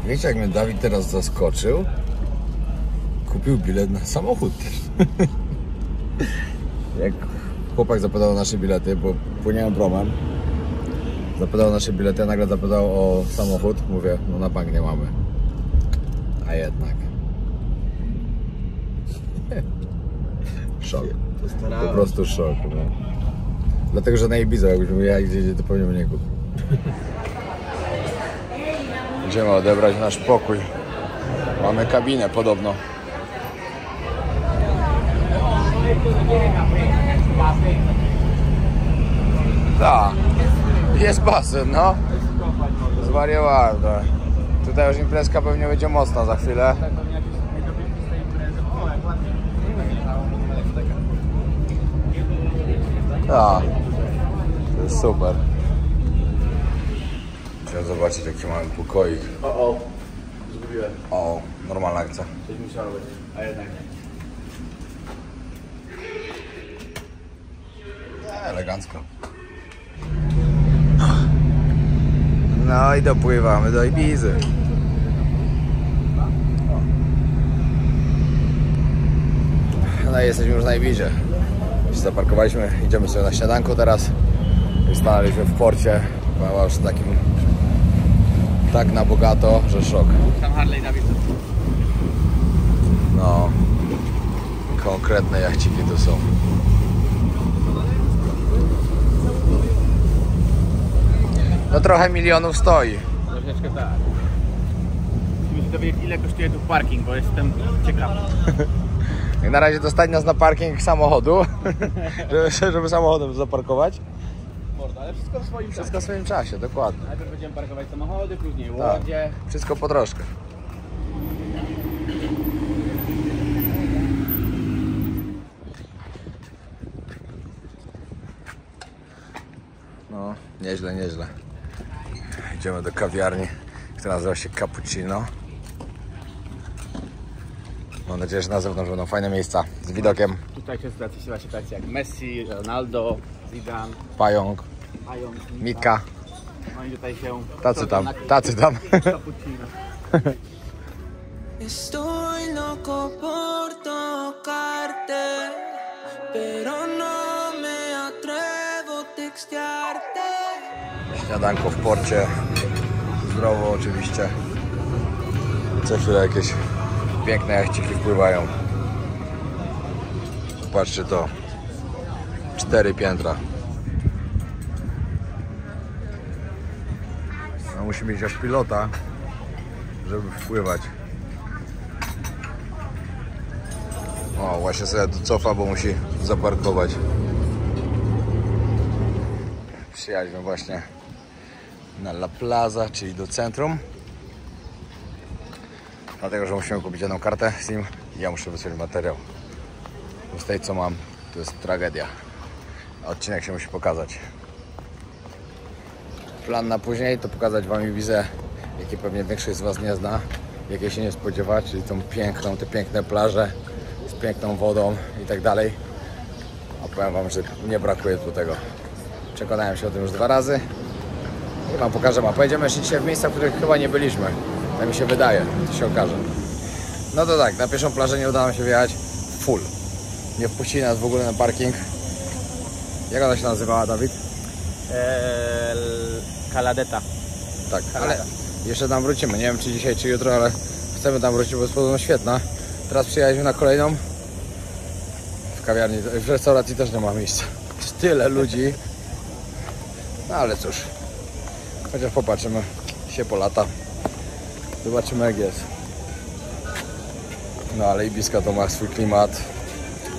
Wiecie, jak mnie Dawid teraz zaskoczył? Kupił bilet na samochód też. Jak chłopak zapytał o nasze bilety, bo płynąłem promem, zapytał o nasze bilety, a nagle zapytał o samochód. Mówię, no na bank nie mamy. A jednak. Szok. Po prostu szok. No. Dlatego, że na Ibizę, jakbyśmy jechali gdzieś, to pewnie mnie kupił. Idziemy odebrać nasz pokój. Mamy kabinę podobno. Tak, jest basen, no. Zwariowane. Tutaj już imprezka pewnie będzie mocna za chwilę. Tak, to jest super. Chciałem zobaczyć, jaki mamy pokoik. O, zgubiłem. O, normalna akcja. Coś musiało być, a jednak nie. Elegancko. No i dopływamy do Ibizy. No i jesteśmy już na Ibizie. Już zaparkowaliśmy, idziemy sobie na śniadanko teraz. Już stanęliśmy w porcie. Była już takim tak na bogato, że szok. Tam Harley Davidson. No, konkretne jachciki to są. No trochę milionów stoi. Troszeczkę tak. Musimy się dowiedzieć, ile kosztuje tu parking, bo jestem ciekaw. I na razie to stać nas na parking samochodu, żeby samochodem zaparkować. Można, ale wszystko w swoim Wszystko w swoim czasie, dokładnie. Najpierw będziemy parkować samochody, później Tak. łodzie. Wszystko po troszkę. No, nieźle, nieźle. Idziemy do kawiarni, która nazywa się Cappuccino. Mam nadzieję, że na zewnątrz będą fajne miejsca z widokiem. Tutaj często zaczyna się tacy jak Messi, Ronaldo, Zidane, Pająk, Pająk, Mika. No i tutaj się... Tacy tam, tacy tam. Cappuccino. Estoy loco por tocarte, pero no me atrevo a textearte. Śniadanko w porcie. Zdrowo oczywiście. Co chwilę jakieś piękne jachciki wpływają. Patrzcie to. 4 piętra. No, musi mieć aż pilota, żeby wpływać. O, właśnie sobie tu cofa, bo musi zaparkować. Przyjechaliśmy właśnie na La Plaza, czyli do centrum. Dlatego, że musimy kupić jedną kartę SIM i ja muszę wysłać materiał. Z tej, co mam, to jest tragedia. Odcinek się musi pokazać. Plan na później to pokazać wam Ibizę, jakiej pewnie większość z was nie zna, jakiej się nie spodziewa, czyli tą piękną, te piękne plaże z piękną wodą i tak dalej. A powiem wam, że nie brakuje tu tego. Przekonałem się o tym już 2 razy i wam pokażę. A pojedziemy jeszcze dzisiaj w miejsca, w których chyba nie byliśmy. Tak mi się wydaje, to się okaże. No to tak, na pierwszą plażę nie udało nam się wjechać full. Nie wpuścili nas w ogóle na parking. Jak ona się nazywała, Dawid? Caladeta. Tak, ale jeszcze tam wrócimy. Nie wiem, czy dzisiaj, czy jutro, ale chcemy tam wrócić, bo jest podobno świetna. Teraz przyjechaliśmy na kolejną. W kawiarni, w restauracji też nie ma miejsca. Jest tyle ludzi. No ale cóż. Chociaż popatrzymy się po lata. Zobaczymy, jak jest. No ale Ibizka to ma swój klimat.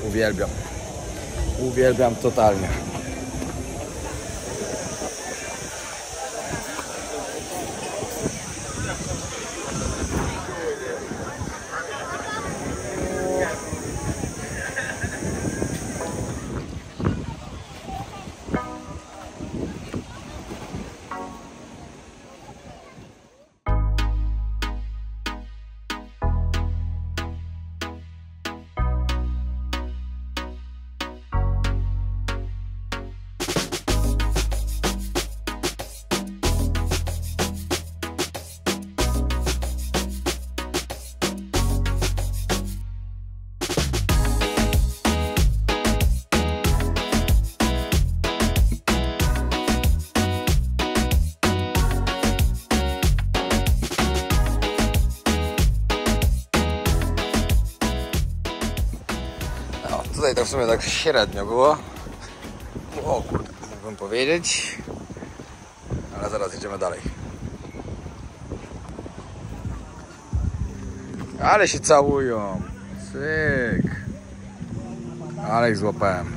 Uwielbiam. Uwielbiam totalnie. w sumie tak średnio było. O kurde, mógłbym powiedzieć. Ale zaraz idziemy dalej. Ale się całują. Cyk. Ale ich złapałem.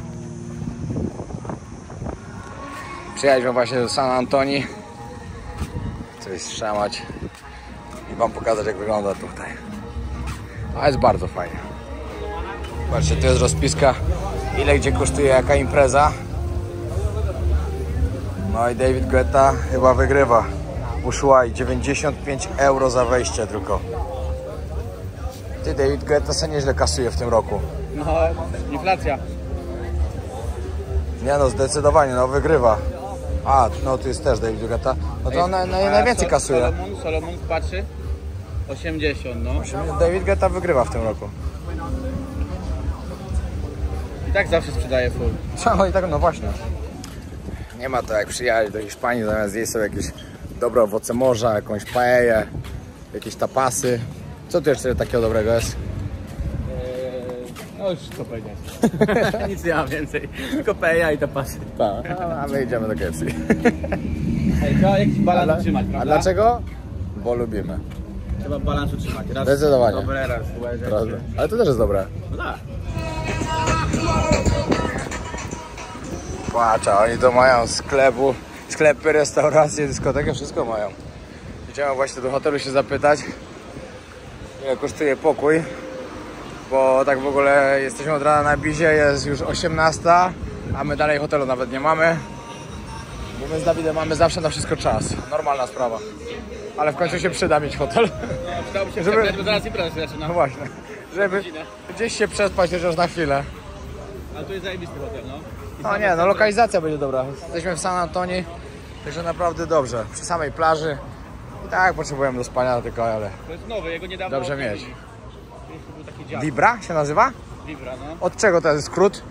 Przyjechaliśmy właśnie do San Antoni. Coś strzamać i wam pokazać, jak wygląda tutaj. A jest bardzo fajnie. Patrzcie, tu jest rozpiska, ile gdzie kosztuje jaka impreza. No i David Guetta chyba wygrywa. Ushuaï, 95 euro za wejście tylko. Ty, David Guetta se nieźle kasuje w tym roku. No, inflacja. Nie no, zdecydowanie, no wygrywa. A, no tu jest też David Guetta. No to on najwięcej kasuje. Solomon patrzy. 80, no. David Guetta wygrywa w tym roku. I tak zawsze sprzedaje full. No i tak, no właśnie. Nie ma to jak przyjechać do Hiszpanii, zamiast zjeść sobie jakieś dobre owoce morza, jakąś paellę, jakieś tapasy. Co tu jeszcze takiego dobrego jest? No już co powiedzieć. Nic nie mam więcej. Tylko peja i to pasy. Tak, a my idziemy do KFC. Ej, trzeba jakiś balans utrzymać, A prawda? dlaczego? Bo lubimy. Trzeba balans utrzymać. Raz Zdecydowanie. dobre, raz złe rzeczy. Prawda? Ale to też jest dobre. No tak. Patrz, oni to mają sklepy, restauracje, dyskotekę, wszystko mają. Idziemy właśnie do hotelu się zapytać, ile kosztuje pokój, bo tak w ogóle jesteśmy od rana na bizie, jest już 18, a my dalej hotelu nawet nie mamy, bo my z Dawidem mamy zawsze na wszystko czas, normalna sprawa, ale w końcu się przyda mieć hotel, No, przydałoby się Żeby- żeby... bo zaraz impreza się zaczyna. no właśnie, żeby gdzieś się przespać chociaż na chwilę. Ale tu jest zajebisty hotel, no. I No same nie, no centrum. lokalizacja będzie dobra. Jesteśmy w San Antoni, także naprawdę dobrze. Przy samej plaży. I tak potrzebujemy do spania tylko, ale To jest nowy, jego niedawno dobrze odkryli. mieć. To był taki dziad. Vibra się nazywa? Vibra, no. Od czego to jest skrót?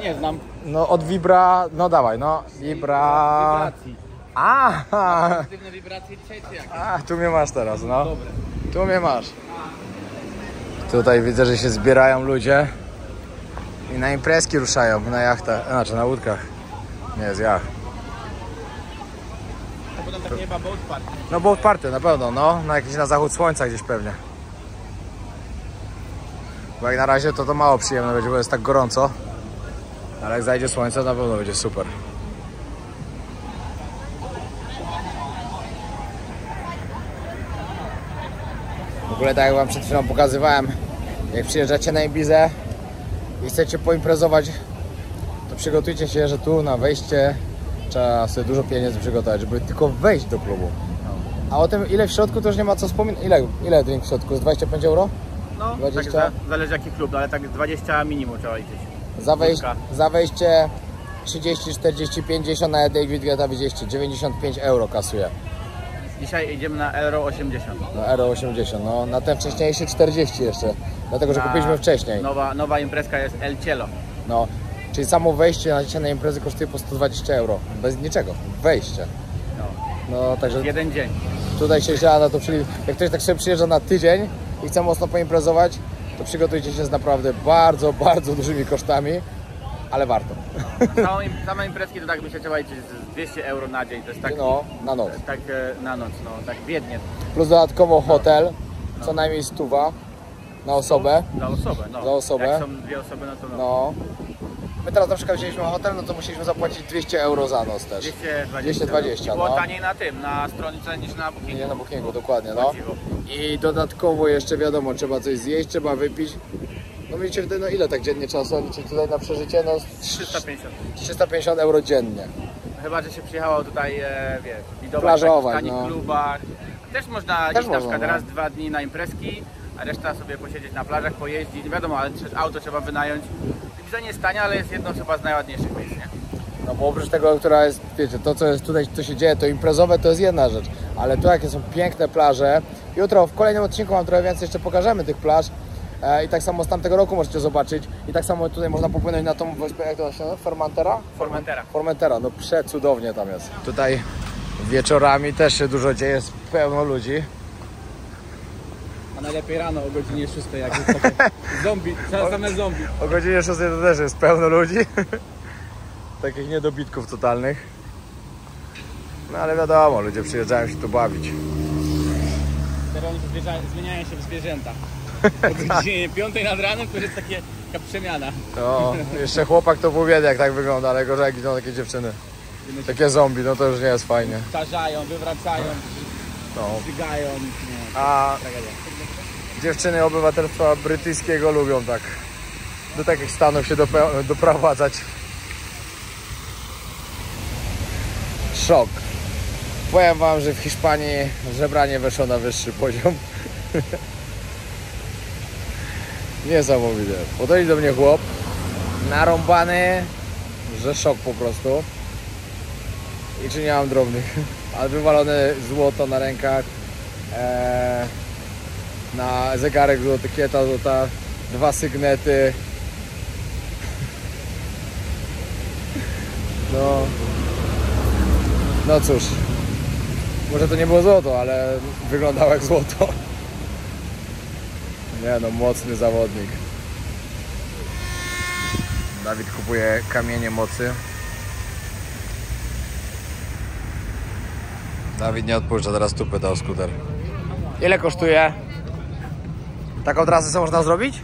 Nie znam. No od Vibra, no dawaj, no Vibra... Wibracji. A, Pozytywne wibracje dzisiaj czy jak? tu mnie masz teraz, no. Dobre. Tu mnie masz. Tutaj widzę, że się zbierają ludzie i na imprezki ruszają, na jachtach, znaczy na łódkach. Nie jest jacht. To potem tak chyba boat park. No boat party na pewno, no. Na zachód słońca gdzieś pewnie. Bo jak na razie to mało przyjemne będzie, bo jest tak gorąco. Ale jak zajdzie słońce, na pewno będzie super. W ogóle tak jak wam przed chwilą pokazywałem, jak przyjeżdżacie na Ibizę i chcecie poimprezować, to przygotujcie się, że tu na wejście trzeba sobie dużo pieniędzy przygotować, żeby tylko wejść do klubu. A o tym ile w środku to już nie ma co wspominać. Ile drink w środku? Z 25 euro? No, 20? tak zależy jaki klub, ale tak 20 minimum trzeba liczyć. Za wejście 30, 40, 50, na David Guetta widzieliście, 95 euro kasuje. Dzisiaj idziemy na Euro 80. No Euro 80, no na ten wcześniejszy 40 jeszcze, dlatego że Na- kupiliśmy wcześniej. Nowa imprezka jest El Cielo. No, czyli samo wejście na dzisiaj na imprezę kosztuje po 120 euro, bez niczego, wejście. No. No także Jeden dzień. tutaj się siada, to czyli jak ktoś tak sobie przyjeżdża na tydzień i chce mocno poimprezować, to przygotujcie się z naprawdę bardzo, bardzo dużymi kosztami, ale warto. Same imprezki to tak myślę trzeba liczyć z 200 euro na dzień. To jest tak, No, na noc. tak na noc, no tak biednie. Plus dodatkowo hotel, co najmniej 100 na osobę. Za osobę, no. Za osobę. Jak są dwie osoby, no to no. No. My teraz na przykład wzięliśmy hotel, no to musieliśmy zapłacić 200 euro za noc też. 220, I było no. taniej na tym, na stronie niż na Bookingu. Nie na Bookingu, dokładnie, no. Dziwo. I dodatkowo jeszcze wiadomo, trzeba coś zjeść, trzeba wypić. No widzicie, no ile tak dziennie trzeba sobie liczyć tutaj na przeżycie? No 350. 350 euro dziennie. Chyba, że się przyjechało tutaj, wiesz, widować Plażować, w takich tanich no. klubach. Też można Też iść na można, przykład no. raz, 2 dni na imprezki, a reszta sobie posiedzieć na plażach, pojeździć. Nie wiadomo, ale auto trzeba wynająć. Ibiza nie jest tania, ale jest jedno chyba z najładniejszych miejsc, nie? No bo oprócz tego, która jest, wiecie, to co jest tutaj, co się dzieje, to imprezowe, to jest jedna rzecz. Ale tu jakie są piękne plaże. Jutro w kolejnym odcinku wam trochę więcej jeszcze pokażemy tych plaż. I tak samo z tamtego roku możecie zobaczyć. I tak samo tutaj można popłynąć na tą wyspę, jak to się nazywa? Formentera? Formentera. Formentera, no przecudownie tam jest. Tutaj wieczorami też się dużo dzieje, jest pełno ludzi. A najlepiej rano o godzinie 6, jak jest takie zombie, same zombie. O godzinie 6 to też jest pełno ludzi. Takich niedobitków totalnych. No ale wiadomo, ludzie przyjeżdżają się tu bawić. Teraz oni zmieniają się w zwierzęta. O godzinie 5 nad ranem to jest taka przemiana. No, jeszcze chłopak to pół biedy, jak tak wygląda, ale gorzej jak idą takie dziewczyny. Takie zombie, no to już nie jest fajnie. Starzają, wywracają, żygają. A dziewczyny obywatelstwa brytyjskiego lubią tak do takich stanów się doprowadzać. Szok. Powiem wam, że w Hiszpanii żebranie weszło na wyższy poziom. Niesamowite. Podchodzi do mnie chłop, narąbany, że szok po prostu. I czy nie mam drobnych, ale wywalone złoto na rękach, na zegarek złoty, kieta złota, 2 sygnety. No cóż, może to nie było złoto, ale wyglądało jak złoto. Nie no, mocny zawodnik. Dawid kupuje kamienie mocy. Dawid nie odpuszcza, teraz tu pytał skuter. Ile kosztuje? Taką trasę co można zrobić?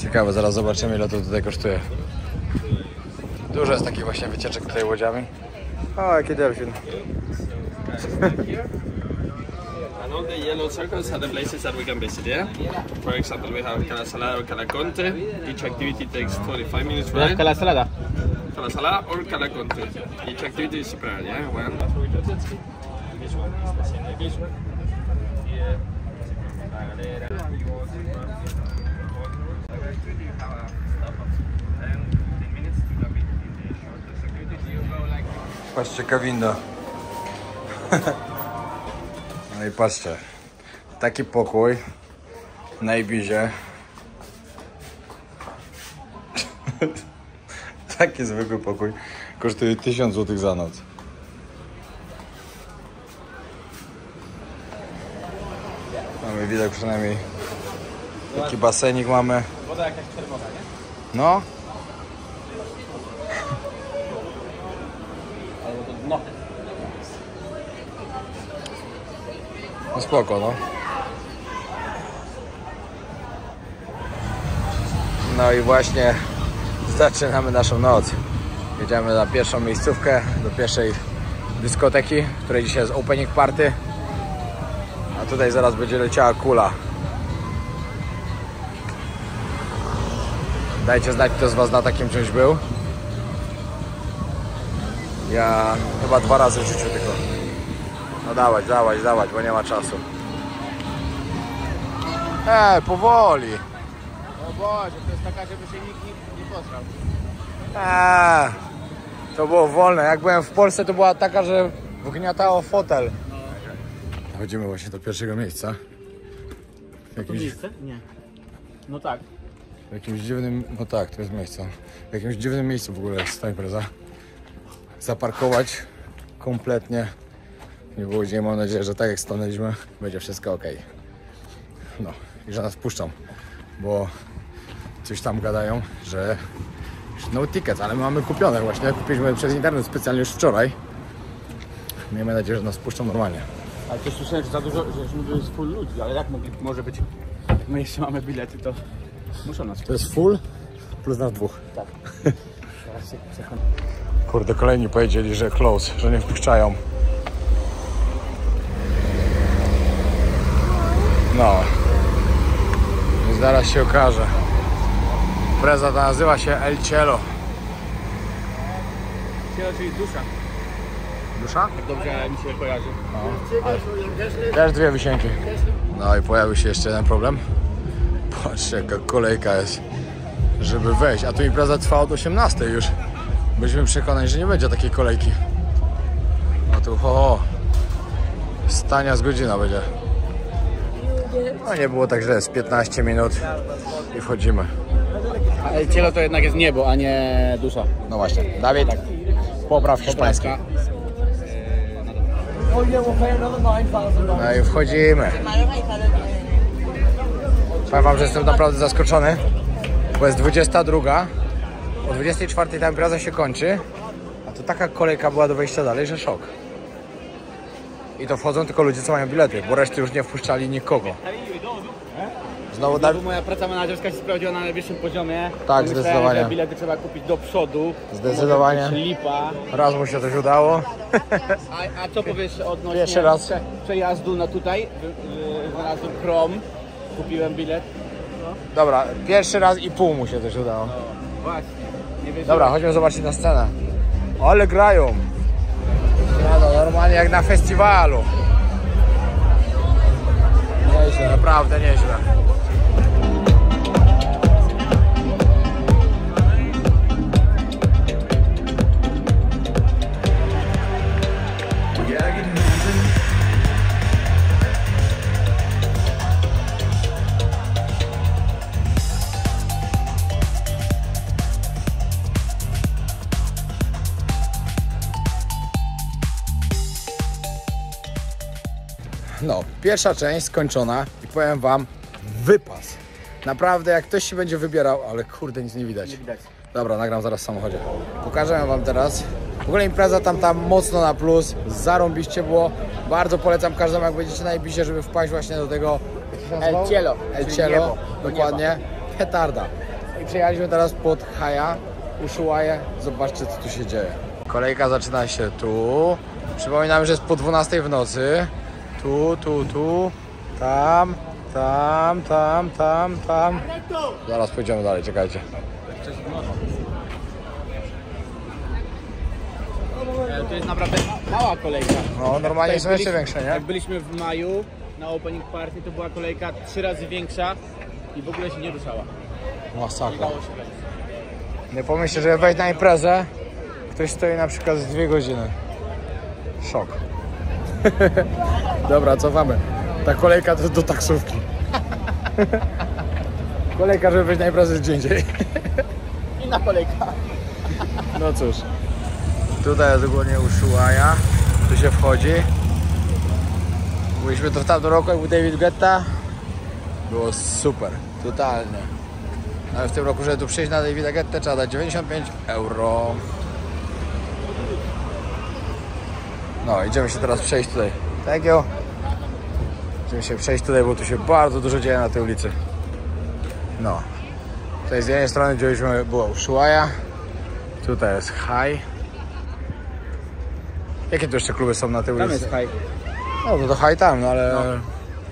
Ciekawe, zaraz zobaczymy ile to tutaj kosztuje. Dużo jest takich właśnie wycieczek tutaj łodziami. O, jaki delfin. And all the yellow circles are the places that we can visit, yeah? For example, we have Cala Salada or Cala Conte. Each activity takes 45 minutes ride. Cala Salada. Cala Salada or Cala Conte. Each activity is separate, yeah? One. This one is the same like this one. Here. Patrzcie, kawinda. No i patrzcie, taki pokój na Ibizie. Taki zwykły pokój kosztuje 1000 zł za noc. Mamy widok przynajmniej. Taki basenik mamy. Woda jakaś czerwona, nie? No. Albo to dno. No spoko, no. No i właśnie zaczynamy naszą noc. Jedziemy na pierwszą miejscówkę, do pierwszej dyskoteki, w której dzisiaj jest opening party. A tutaj zaraz będzie leciała kula. Dajcie znać, kto z was na takim czymś był. Ja chyba 2 razy w życiu tylko. No dawać, bo nie ma czasu. Powoli. O Boże, to jest taka, żeby się nikt nie posrał. To było wolne. Jak byłem w Polsce, to była taka, że wgniatało fotel. Chodzimy właśnie do pierwszego miejsca. Miejsce? Nie. No tak. W jakimś dziwnym... No tak, to jest miejsce. W jakimś dziwnym miejscu w ogóle jest ta impreza. Zaparkować kompletnie nie było gdzie. Mam nadzieję, że tak jak stanęliśmy, będzie wszystko ok. No i że nas puszczą, bo coś tam gadają, że no ticket, ale my mamy kupione właśnie. Kupiliśmy przez internet specjalnie już wczoraj. Miejmy nadzieję, że nas puszczą normalnie. Ale też słyszałem, że za dużo, że jest full ludzi, ale jak może być? Jak my jeszcze mamy bilety, to muszą nas. To jest full plus nas 2. Tak. Teraz sekund. Kurde, kolejni powiedzieli, że close, że nie wpuszczają. No. I zaraz się okaże. Impreza ta nazywa się El Cielo. Cielo, czyli dusza. Dusza? Jak dobrze mi się kojarzy. No. Też 2 wisienki. No i pojawił się jeszcze jeden problem. Patrzcie, jaka kolejka jest, żeby wejść. A tu impreza trwa od 18 już. Byliśmy przekonani, że nie będzie takiej kolejki. No tu stania z godzina będzie. No nie było tak źle, z 15 minut i wchodzimy. Ale cielo to jednak jest niebo, a nie dusza. No właśnie, Dawid, popraw hiszpański. No i wchodzimy. Powiem wam, że jestem naprawdę zaskoczony, bo jest 22, o 24 ta impreza się kończy, a to taka kolejka była do wejścia dalej, że szok. I to wchodzą tylko ludzie, co mają bilety, bo reszty już nie wpuszczali nikogo. Znowu Znowu moja praca menadżerska się sprawdziła na najwyższym poziomie. Tak, Myślałem, zdecydowanie. że bilety trzeba kupić do przodu. Zdecydowanie. Może być lipa. Raz mu się coś udało. A co powiesz odnośnie Pierwszy raz. przejazdu na tutaj? Znalazłem prom, kupiłem bilet. Dobra, pierwszy raz i pół mu się też udało. Właśnie. Nie wierzyłem. Dobra, chodźmy zobaczyć na scenę. Ale grają. No, normalnie jak na festiwalu. Nieźle, naprawdę nieźle. No, pierwsza część skończona i powiem wam, wypas. Naprawdę, jak ktoś się będzie wybierał, ale kurde, nic nie widać. Dobra, nagram zaraz w samochodzie. Pokażę wam teraz. W ogóle impreza tam mocno na plus, zarąbiście było. Bardzo polecam każdemu, jak będziecie na Ibizie, żeby wpaść właśnie do tego El Cielo, El czyli Cielo, niebo, do dokładnie. Petarda. I przyjechaliśmy teraz pod Haja, Ushuaię. Zobaczcie, co tu się dzieje. Kolejka zaczyna się tu. Przypominam, że jest po 12 w nocy. Tu, tam. Zaraz pójdziemy dalej, czekajcie. To jest naprawdę mała kolejka. No, normalnie Jak są jeszcze byliśmy- większe, nie? Jak byliśmy w maju na opening party, to była kolejka 3 razy większa i w ogóle się nie ruszała. Nie Masakra. dało się wejść. Nie pomyślcie, że wejść na imprezę, ktoś stoi na przykład z 2 godziny. Szok. Dobra, cofamy. Ta kolejka to do taksówki. Kolejka, żeby wejść na imprezę gdzie indziej. Inna kolejka. No cóż. Tutaj jest ogólnie Ushuaia. Tu się wchodzi. Byliśmy to w tamtym roku, jak był David Guetta. Było super. Totalnie. Ale w tym roku, żeby tu przyjść na Davida Guetta, trzeba dać 95 euro. No, idziemy się teraz przejść tutaj. Thank you. Idziemy się przejść tutaj, bo tu się bardzo dużo dzieje na tej ulicy. No. Tutaj z jednej strony gdzie była Ushuaia. Tutaj jest High. Jakie tu jeszcze kluby są na tej ulicy? Tam jest high. No to High tam, no ale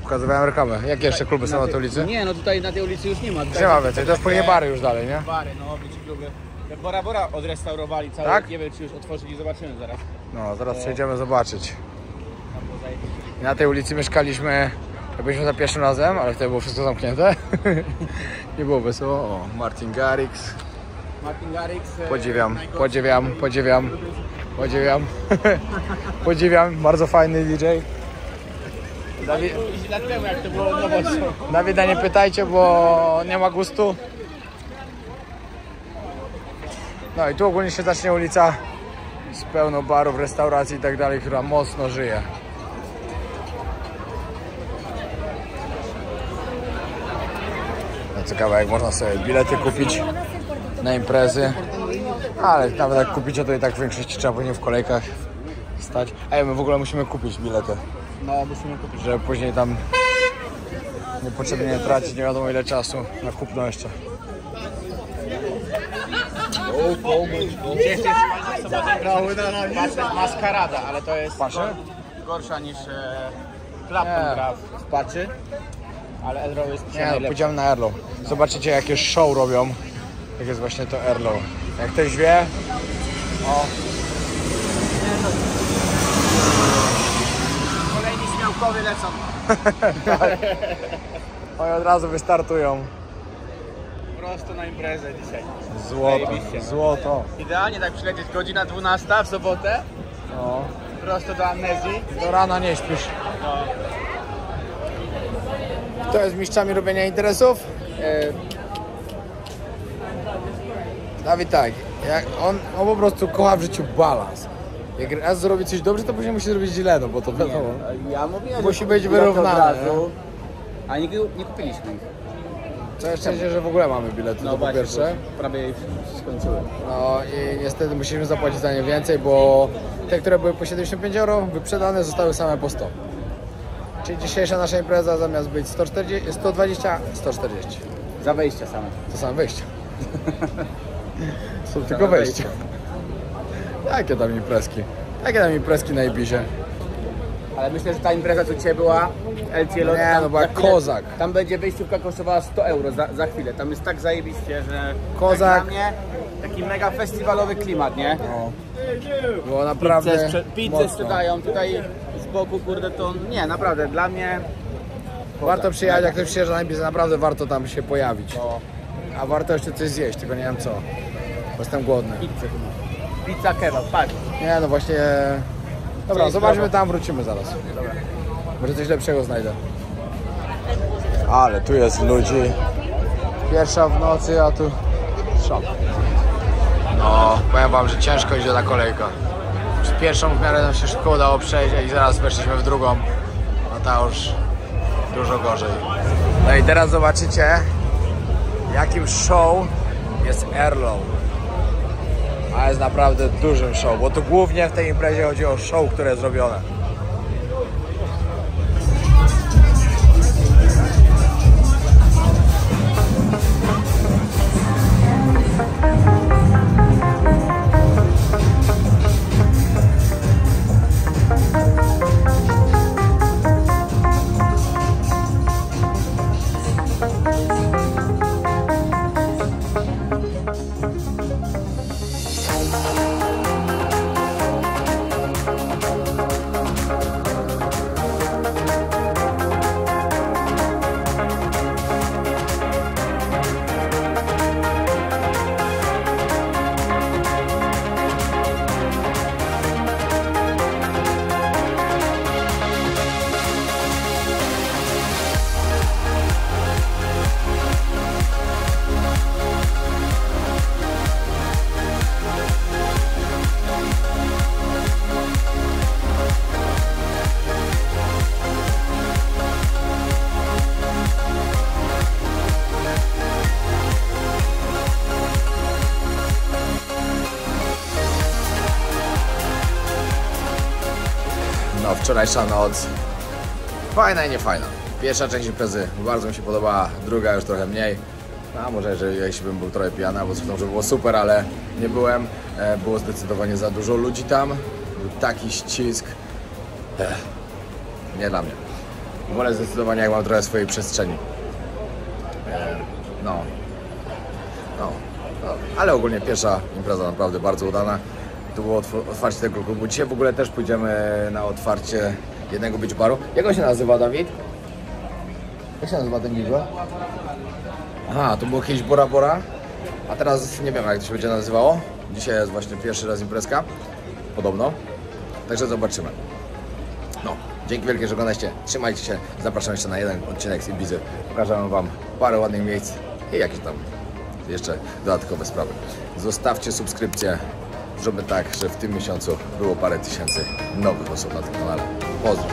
pokazywałem reklamę. Jakie jeszcze kluby są na tej ulicy? Nie, no tutaj na tej ulicy już nie ma. Nie ma więcej, to jest pewnie bary już dalej, nie? Bary, no, bici kluby. Bora Bora odrestaurowali całe, Tak? nie wiem czy już otworzyli, zobaczymy zaraz. No, zaraz przejdziemy zobaczyć. I na tej ulicy mieszkaliśmy, jak byliśmy za pierwszym razem, ale wtedy było wszystko zamknięte. Nie było wesoło. O, Martin Garrix. Martin Garrix. Podziwiam, bardzo fajny DJ. Dawid, 10 lat temu jak to było nowością. Dawida nie pytajcie, bo nie ma gustu. No i tu ogólnie się zacznie ulica z pełną barów, restauracji i tak dalej, która mocno żyje. No ciekawe, jak można sobie bilety kupić na imprezy, ale nawet jak kupicie, to i tak w większości trzeba później w kolejkach stać. Ej, my w ogóle musimy kupić bilety, No, musimy kupić. żeby później tam niepotrzebnie tracić nie wiadomo ile czasu na kupno jeszcze. Dzisiaj jest maskarada, ale to jest Patrzę? gorsza niż Clapton gra w paczy. Ale Elrow jest Nie, no, najlepszy. pójdziemy na Erlow. Zobaczycie jakie show robią. Jak jest właśnie to Erlow. Jak ktoś wie, o, Kolejni śmiałkowie lecą. oni od razu wystartują. Prosto na imprezę dzisiaj. Złoto, Zajebiście. złoto. Idealnie tak przylecieć, godzina 12 w sobotę. No. Prosto do Amnezji. Do rana nie śpisz. Kto jest mistrzami robienia interesów? Dawid tak, on po prostu kocha w życiu balans. Jak raz zrobi coś dobrze, to później musi zrobić źle, no bo to wiadomo. Ja mówiłem, Musi że być bilety wyrównane, od razu, a nie kupiliśmy ich. Całe szczęście, że w ogóle mamy bilety, to po pierwsze. bo prawie już skończyły. No i niestety musimy zapłacić za nie więcej, bo te, które były po 75 euro, wyprzedane zostały same po 100. Czyli dzisiejsza nasza impreza zamiast być 140, 120, 140. Za wejścia same. To same wejścia. Są tylko wejścia. Jakie tam imprezki? Jakie tam imprezki na Ibizie? Ale myślę, że ta impreza, co dzisiaj była, El Cielo, Nie, tam no była za chwilę- kozak. Tam będzie wejściówka kosztowała 100 euro za chwilę. Tam jest tak zajebiście, że Kozak. jak dla mnie taki mega festiwalowy klimat, nie? No. Było naprawdę Pizzę mocno. sprzedają tutaj z boku, kurde, to nie, naprawdę, dla mnie Warto przyjechać, jak ktoś przyjeżdża na Ibizę, naprawdę warto tam się pojawić. to A warto jeszcze coś zjeść, tylko nie wiem co. Bo jestem głodny. pizzę chyba. Pizza kebab, patrz. Nie, no właśnie... Dobra, Cześć, zobaczmy brawo. tam, wrócimy zaraz. Może coś lepszego znajdę. Ale tu jest ludzi. Pierwsza w nocy, a tu szok. No, powiem wam, że ciężko idzie ta kolejka. Przez pierwszą w miarę nam się szybko udało przejść, i zaraz weszliśmy w drugą. No ta już dużo gorzej. No i teraz zobaczycie, jakim show jest Erlow. A jest naprawdę dużym show, bo tu głównie w tej imprezie chodzi o show, które jest zrobione. No, wczorajsza noc fajna i niefajna. Pierwsza część imprezy bardzo mi się podobała, druga już trochę mniej. A może jeśli bym był trochę pijany, bo zresztą, że było super, ale nie byłem. Było zdecydowanie za dużo ludzi tam. Był taki ścisk. Nie dla mnie. Wolę zdecydowanie, jak mam trochę swojej przestrzeni. No, ale ogólnie pierwsza impreza naprawdę bardzo udana. To było otwarcie tego klubu. Dzisiaj w ogóle też pójdziemy na otwarcie jednego beach baru. Jak on się nazywa, Dawid? Jak się nazywa ten beach bar? Aha, to było kiedyś Bora Bora, a teraz nie wiem, jak to się będzie nazywało. Dzisiaj jest właśnie pierwszy raz imprezka, podobno. Także zobaczymy. No, dzięki wielkie, że oglądacie. Trzymajcie się. Zapraszam jeszcze na jeden odcinek z Ibizy. Pokażę wam parę ładnych miejsc i jakieś tam jeszcze dodatkowe sprawy. Zostawcie subskrypcję. Zróbmy tak, że w tym miesiącu było parę tysięcy nowych osób na tym kanale. Pozdro!